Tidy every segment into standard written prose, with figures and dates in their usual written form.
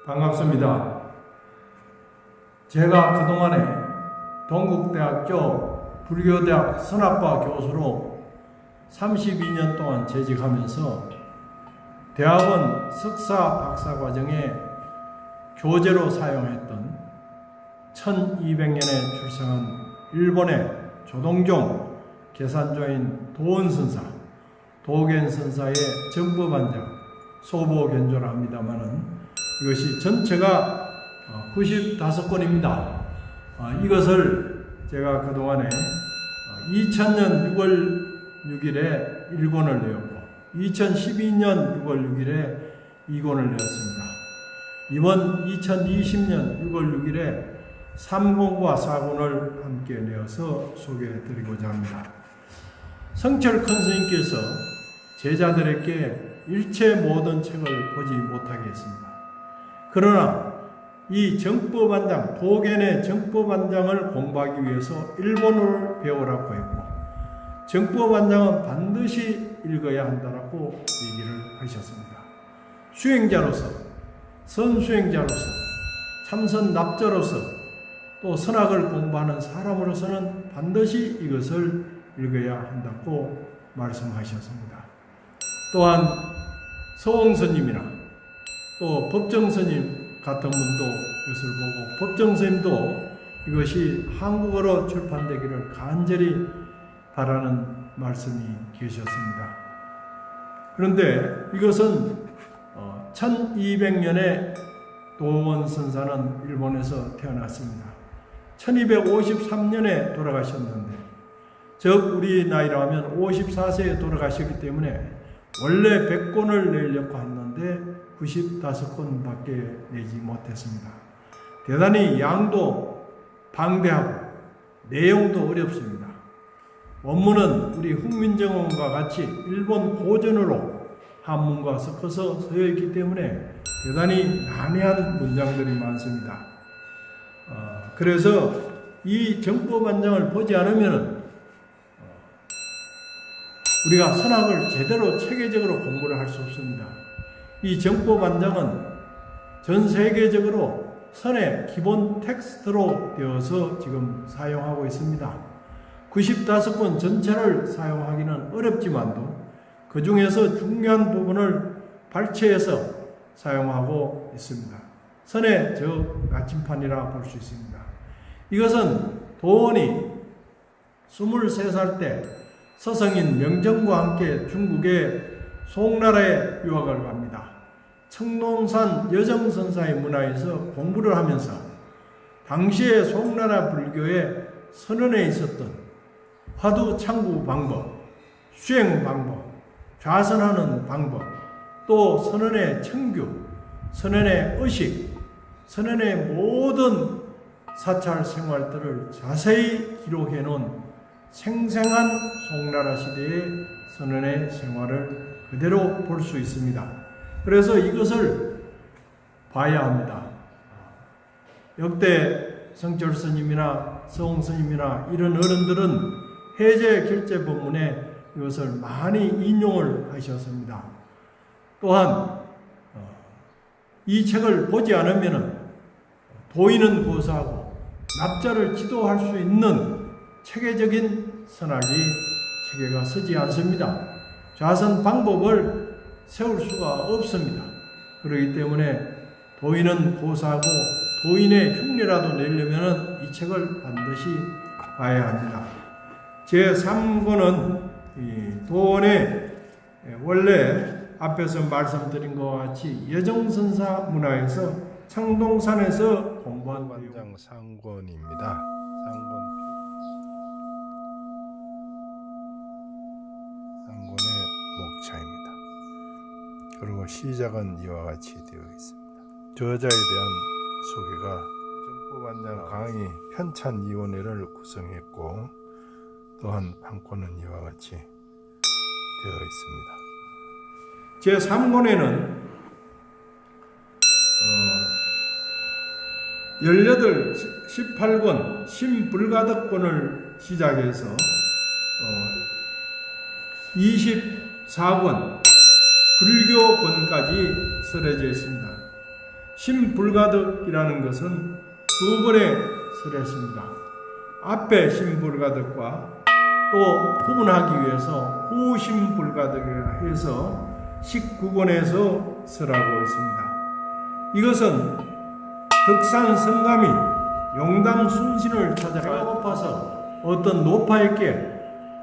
반갑습니다. 제가 그동안에 동국대학교 불교대학 선학과 교수로 32년 동안 재직하면서 대학원 석사 박사 과정에 교재로 사용했던 1200년에 출생한 일본의 조동종 계산조인 도원선사, 도겐선사의 정법안장 소보견조라 합니다마는 이것이 전체가 95권입니다. 이것을 제가 그동안에 2000년 6월 6일에 1권을 내었고 2012년 6월 6일에 2권을 내었습니다. 이번 2020년 6월 6일에 3권과 4권을 함께 내어서 소개해드리고자 합니다. 성철 큰 스님께서 제자들에게 일체 모든 책을 보지 못하게 했습니다. 그러나 이 정법안장, 도견의 정법안장을 공부하기 위해서 일본어를 배우라고 했고 정법안장은 반드시 읽어야 한다라고 얘기를 하셨습니다. 수행자로서, 선수행자로서, 참선납자로서 또 선학을 공부하는 사람으로서는 반드시 이것을 읽어야 한다고 말씀하셨습니다. 또한 서홍스님이나 또 법정스님 같은 분도 이것을 보고 법정스님도 이것이 한국어로 출판되기를 간절히 바라는 말씀이 계셨습니다. 그런데 이것은 1200년에 도원선사는 일본에서 태어났습니다. 1253년에 돌아가셨는데 즉 우리 나이로 하면 54세에 돌아가셨기 때문에 원래 100권을 내려고 했는데 95권밖에 내지 못했습니다. 대단히 양도 방대하고 내용도 어렵습니다. 원문은 우리 훈민정음과 같이 일본 고전으로 한문과 섞어서 쓰여 있기 때문에 대단히 난해한 문장들이 많습니다. 그래서 이 정법안장을 보지 않으면 우리가 선학을 제대로 체계적으로 공부를 할 수 없습니다. 이 정법안장은 전 세계적으로 선의 기본 텍스트로 되어서 지금 사용하고 있습니다. 95권 전체를 사용하기는 어렵지만도 그 중에서 중요한 부분을 발췌해서 사용하고 있습니다. 선의 나침판이라 볼 수 있습니다. 이것은 도원이 23살 때 서성인 명정과 함께 중국의 송나라에 유학을 갑니다. 청동산 여정선사의 문화에서 공부를 하면서 당시의 송나라 불교의 선언에 있었던 화두창구 방법, 수행 방법, 좌선하는 방법, 또 선언의 청규, 선언의 의식, 선언의 모든 사찰 생활들을 자세히 기록해 놓은 생생한 송나라 시대의 선언의 생활을 그대로 볼 수 있습니다. 그래서 이것을 봐야 합니다. 역대 성철 스님이나 서홍 스님이나 이런 어른들은 해제 결제 법문에 이것을 많이 인용을 하셨습니다. 또한 이 책을 보지 않으면 도인은 고사하고 납자를 지도할 수 있는 체계적인 선학이 체계가 서지 않습니다. 좌선 방법을 세울 수가 없습니다. 그렇기 때문에 도인은 고사하고 도인의 흉내라도 내려면 이 책을 반드시 봐야 합니다. 제3권은 도원의 원래 앞에서 말씀드린 것과 같이 여정선사 문화에서 청동산에서 공부한 관장 상권입니다. 상권의 목차입니다. 그리고 시작은 이와 같이 되어 있습니다. 저자에 대한 소개가 정법안장 강의 편찬 위원회를 구성했고 또한 판권은 이와 같이 되어 있습니다. 제3권에는 18, 18권 신불가덕권을 시작해서 24권 불교권까지 쓰여져 있습니다. 신불가득이라는 것은 두 번의 설했습니다. 앞에 신불가득과 또 구분하기 위해서 후신불가득이라 해서 19권에서 설하고 있습니다. 이것은 덕산 성감이 용담 순신을 찾아 배가 고파서 어떤 노파에게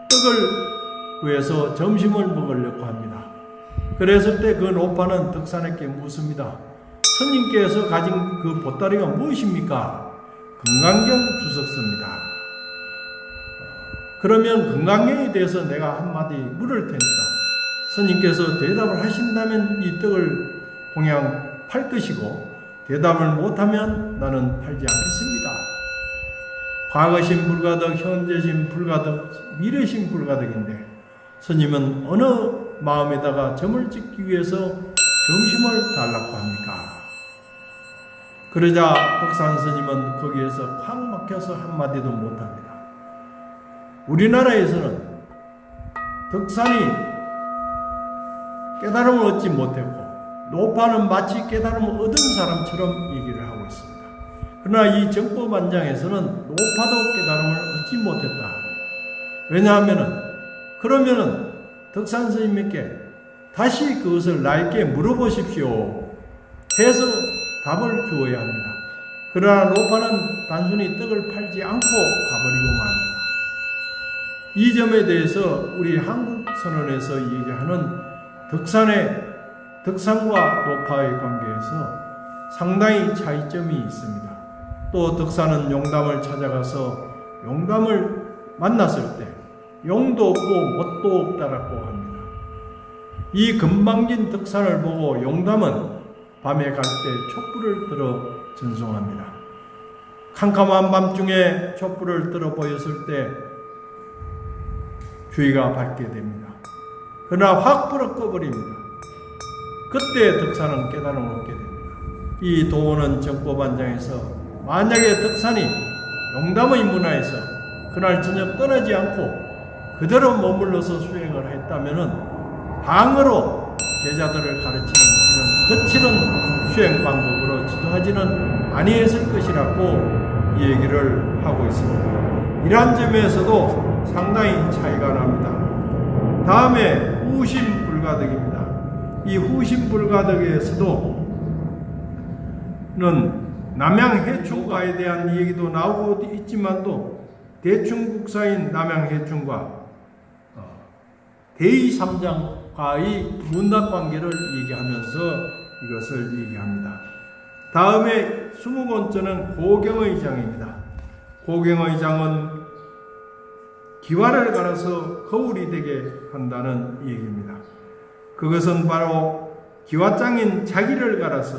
떡을 구해서 점심을 먹으려고 합니다. 그랬을 때 그 노파는 덕산에게 묻습니다. 스님께서 가진 그 보따리가 무엇입니까? 금강경 주석서입니다. 그러면 금강경에 대해서 내가 한마디 물을 테니까 스님께서 대답을 하신다면 이 떡을 공양 팔 것이고 대답을 못하면 나는 팔지 않겠습니다. 과거신 불가득, 현재신 불가득, 미래신 불가득인데 스님은 어느 마음에다가 점을 찍기 위해서 점심을 달라고 합니까? 그러자 덕산 스님은 거기에서 확 막혀서 한마디도 못합니다. 우리나라에서는 덕산이 깨달음을 얻지 못했고 노파는 마치 깨달음을 얻은 사람처럼 얘기를 하고 있습니다. 그러나 이 정법안장에서는 노파도 깨달음을 얻지 못했다. 그러면은 덕산 스님에게 다시 그것을 나에게 물어보십시오 해서 답을 주어야 합니다. 그러나 노파는 단순히 떡을 팔지 않고 가버리고 맙니다. 이 점에 대해서 우리 한국 선언에서 얘기하는 덕산과 노파의 관계에서 상당히 차이점이 있습니다. 또 덕산은 용담을 찾아가서 용담을 만났을 때 용도 없고 뭣도 없다라고 합니다. 이 금방진 덕산을 보고 용담은 밤에 갈 때 촛불을 들어 전송합니다. 캄캄한 밤중에 촛불을 들어 보였을 때 주위가 밝게 됩니다. 그러나 확 불어 꺼버립니다. 그때 덕산은 깨달음을 얻게 됩니다. 이 도원은 정법안장에서 만약에 덕산이 용담의 문화에서 그날 저녁 떠나지 않고 그대로 머물러서 수행을 했다면 방으로 제자들을 가르치는 이런 거칠은 수행 방법으로 지도하지는 아니했을 것이라고 얘기를 하고 있습니다. 이러한 점에서도 상당히 차이가 납니다. 다음에 후심불가득입니다. 이 후심불가득에서도 남양해충과에 대한 얘기도 나오고 있지만도 대충국사인 남양해충과 대의삼장과의 문답관계를 얘기하면서 이것을 얘기합니다. 다음에 20번째는 고경의 장입니다. 고경의 장은 기와를 갈아서 거울이 되게 한다는 얘기입니다. 그것은 바로 기와장인 자기를 갈아서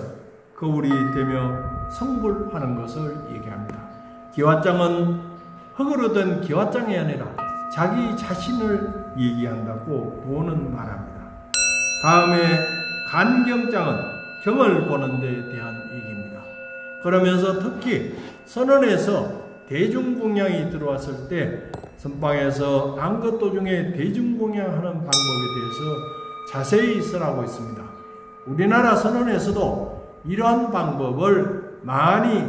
거울이 되며 성불하는 것을 얘기합니다. 기와장은 흙으로 된 기와장이 아니라 자기 자신을 얘기한다고 도는 말합니다. 다음에 간경장은 경을 보는 데 대한 얘기입니다. 그러면서 특히 선언에서 대중공양이 들어왔을 때 선방에서 안것도중에 대중공양하는 방법에 대해서 자세히 설하고 있습니다. 우리나라 선언에서도 이러한 방법을 많이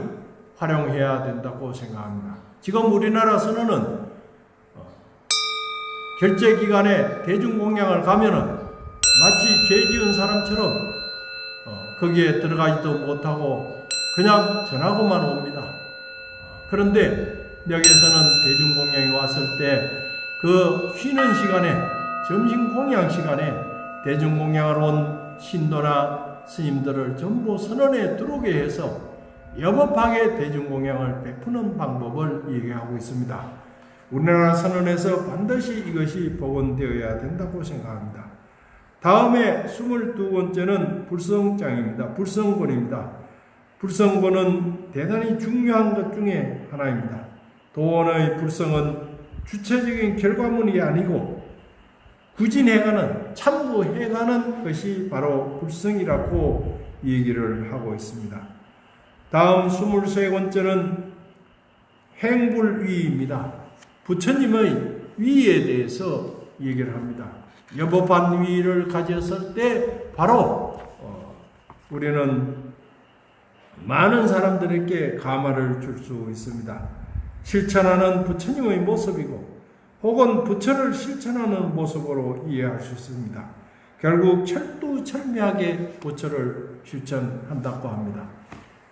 활용해야 된다고 생각합니다. 지금 우리나라 선언은 결제기간에 대중공양을 가면은 마치 죄 지은 사람처럼 거기에 들어가지도 못하고 그냥 전하고만 옵니다. 그런데 여기에서는 대중공양이 왔을 때 그 쉬는 시간에 점심공양 시간에 대중공양을 온 신도나 스님들을 전부 선언에 들어오게 해서 여법하게 대중공양을 베푸는 방법을 얘기하고 있습니다. 우리나라 선언에서 반드시 이것이 복원되어야 된다고 생각합니다. 다음에 22번째는 불성장입니다. 불성권입니다. 불성권은 대단히 중요한 것 중에 하나입니다. 도원의 불성은 주체적인 결과물이 아니고 구진해가는 참고해가는 것이 바로 불성이라고 얘기를 하고 있습니다. 다음 23번째는 행불위입니다. 부처님의 위에 대해서 얘기를 합니다. 여법한 위를 가졌을 때 바로 우리는 많은 사람들에게 감화를 줄 수 있습니다. 실천하는 부처님의 모습이고 혹은 부처를 실천하는 모습으로 이해할 수 있습니다. 결국 철두철미하게 부처를 실천한다고 합니다.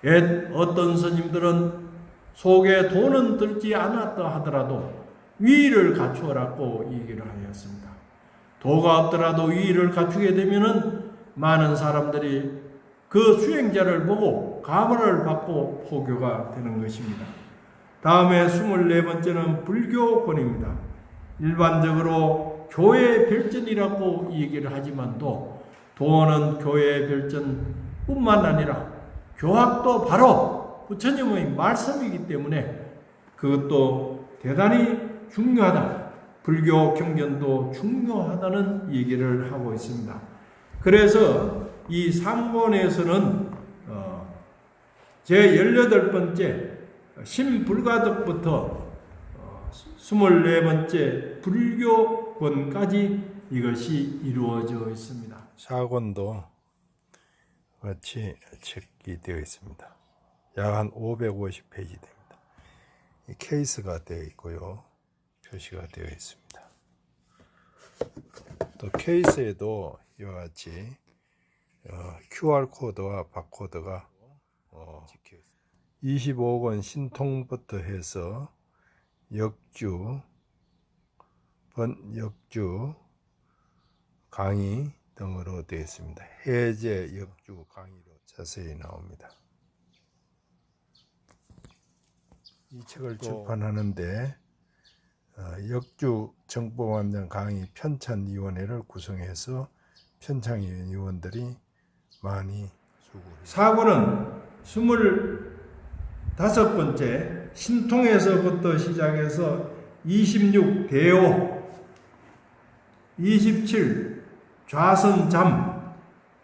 옛 어떤 스님들은 속에 돈은 들지 않았다 하더라도 위의를 갖추어라고 얘기를 하였습니다. 도가 없더라도 위의를 갖추게 되면은 많은 사람들이 그 수행자를 보고 감화를 받고 포교가 되는 것입니다. 다음에 24번째는 불교권입니다. 일반적으로 교회 별전이라고 얘기를 하지만도 도는 교회 별전뿐만 아니라 교학도 바로 부처님의 말씀이기 때문에 그것도 대단히 중요하다. 불교 경전도 중요하다는 얘기를 하고 있습니다. 그래서 이 상본에서는 제18번째 신불가득부터 24번째 불교권까지 이것이 이루어져 있습니다. 사권도 같이 책이 되어 있습니다. 약 한 550페이지 됩니다. 이 케이스가 되어 있고요. 표시가 되어 있습니다. 또 케이스에도 이와 같이 QR코드와 바코드가 찍혀 있습니다. 25권 신통부터 해서 역주, 번역주, 강의 등으로 되어 있습니다. 해제, 역주, 강의로 자세히 나옵니다. 이 책을 출판하는데 역주 정법원장 강의 편찬위원회를 구성해서 편찬위원들이 많이 수고했습니다. 사고는 25번째 신통에서부터 시작해서 26 대오, 27 좌선잠,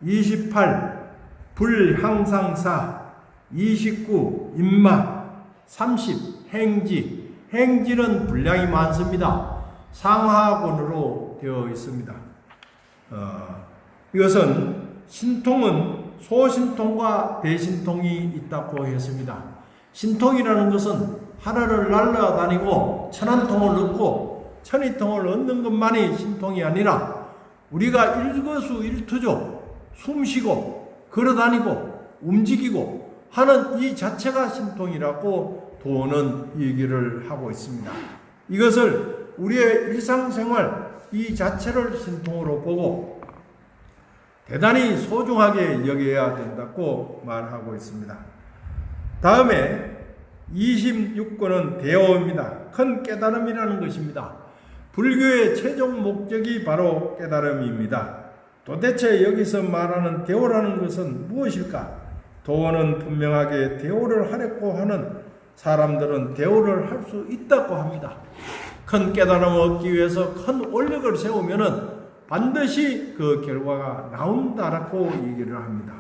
28 불향상사, 29 임마, 30 행지. 행지는 분량이 많습니다. 상하권으로 되어 있습니다. 이것은 신통은 소신통과 대신통이 있다고 했습니다. 신통이라는 것은 하늘을 날아다니고 천안통을 얻고 천이통을 얻는 것만이 신통이 아니라 우리가 일거수일투족 숨쉬고 걸어다니고 움직이고 하는 이 자체가 신통이라고 도는 얘기를 하고 있습니다. 이것을 우리의 일상생활 이 자체를 신통으로 보고 대단히 소중하게 여겨야 된다고 말하고 있습니다. 다음에 26권은 대오입니다. 큰 깨달음이라는 것입니다. 불교의 최종 목적이 바로 깨달음입니다. 도대체 여기서 말하는 대오라는 것은 무엇일까? 도는 분명하게 대오를 하려고 하는 사람들은 대오를 할 수 있다고 합니다. 큰 깨달음을 얻기 위해서 큰 원력을 세우면은 반드시 그 결과가 나온다라고 얘기를 합니다.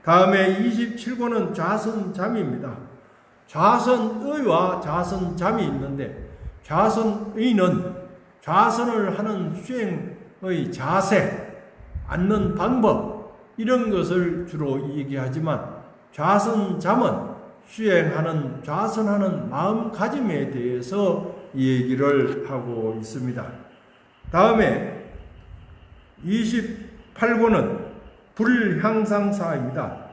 다음에 27권은 좌선잠입니다. 좌선의와 좌선잠이 있는데 좌선의는 좌선을 하는 수행의 자세, 앉는 방법 이런 것을 주로 얘기하지만 좌선잠은 수행하는 좌선하는 마음가짐에 대해서 얘기를 하고 있습니다. 다음에 28권은 불향상사입니다.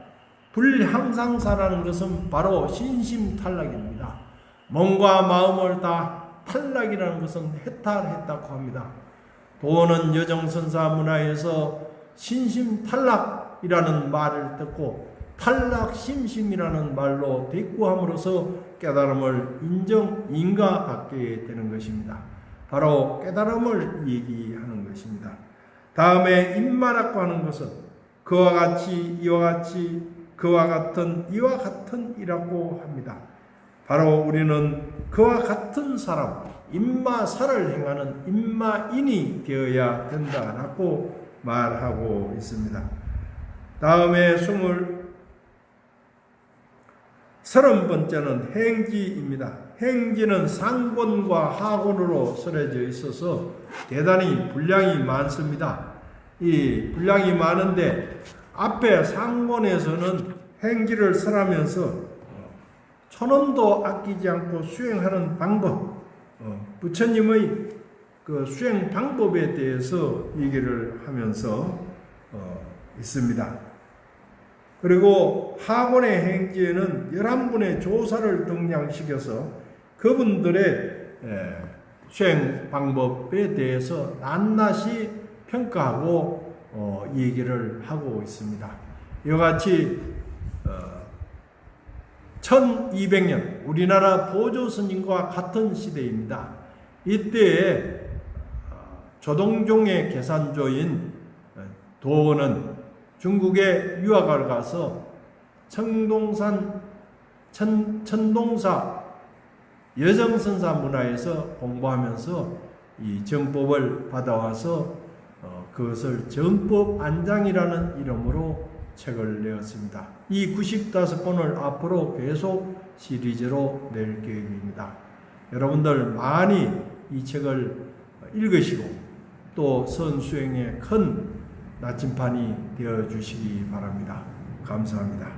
불향상사라는 것은 바로 신심탈락입니다. 몸과 마음을 다 탈락이라는 것은 해탈했다고 합니다. 도는 여정선사 문화에서 신심탈락이라는 말을 듣고 탈락심심이라는 말로 대꾸함으로써 깨달음을 인가받게 되는 것입니다. 바로 깨달음을 얘기하는 것입니다. 다음에 임마라고 하는 것은 그와 같이 이와 같이 그와 같은 이와 같은 이라고 합니다. 바로 우리는 그와 같은 사람 임마사를 행하는 임마인이 되어야 된다라고 말하고 있습니다. 다음에 30번째는 행지입니다. 행지는 상권과 하권으로 설해져 있어서 대단히 분량이 많습니다. 이 분량이 많은데 앞에 상권에서는 행기를 설하면서 천원도 아끼지 않고 수행하는 방법, 부처님의 그 수행 방법에 대해서 얘기를 하면서 있습니다. 그리고 학원의 행지에는 11분의 조사를 등장시켜서 그분들의 수행 방법에 대해서 낱낱이 평가하고 얘기를 하고 있습니다. 이와 같이 1200년 우리나라 보조 스님과 같은 시대입니다. 이때에 조동종의 계산조인 도원은 중국에 유학을 가서 천동사 여정선사 문화에서 공부하면서 이 정법을 받아와서 그것을 정법안장이라는 이름으로 책을 내었습니다. 이 95권을 앞으로 계속 시리즈로 낼 계획입니다. 여러분들 많이 이 책을 읽으시고 또 선수행에 큰 나침반이 되어 주시기 바랍니다. 감사합니다.